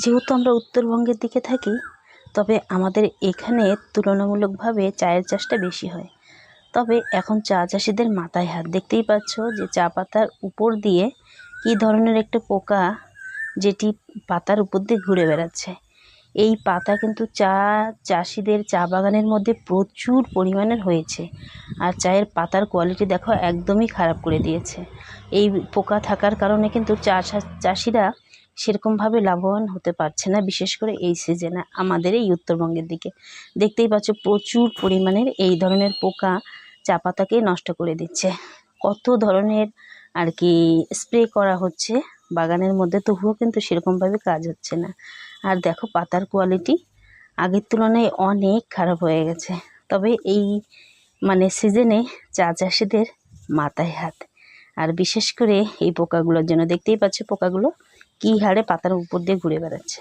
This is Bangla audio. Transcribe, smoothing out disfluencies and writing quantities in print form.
যেহেতু আমরা উত্তরবঙ্গের দিকে থাকি, তবে আমাদের এখানে তুলনামূলকভাবে চায়ের চাষটা বেশি হয়। তবে এখন চা চাষিদের মাথায় হাত। দেখতেই পাচ্ছ যে চা পাতার উপর দিয়ে কী ধরনের একটা পোকা যেটি পাতার উপর দিয়ে ঘুরে বেড়াচ্ছে। এই পাতা কিন্তু চা চাষিদের চা বাগানের মধ্যে প্রচুর পরিমাণের হয়েছে। আর চায়ের পাতার কোয়ালিটি দেখো একদমই খারাপ করে দিয়েছে। এই পোকা থাকার কারণে কিন্তু চা চাষিরা সেরকমভাবে লাভবান হতে পারছে না, বিশেষ করে এই সিজনে আমাদের এই উত্তরবঙ্গের দিকে। দেখতেই পাচ্ছ প্রচুর পরিমাণের এই ধরনের পোকা চা পাতাকে নষ্ট করে দিচ্ছে। কত ধরনের আর কি স্প্রে করা হচ্ছে বাগানের মধ্যে, তবুও কিন্তু সেরকমভাবে কাজ হচ্ছে না। আর দেখো পাতার কোয়ালিটি আগের তুলনায় অনেক খারাপ হয়ে গেছে। তবে এই সিজনে চা চাষিদের মাথায় হাত। আর বিশেষ করে এই পোকাগুলোর জন্য দেখতেই পাচ্ছ পোকাগুলো কী হারে পাতার উপর দিয়ে ঘুরে বেড়াচ্ছে।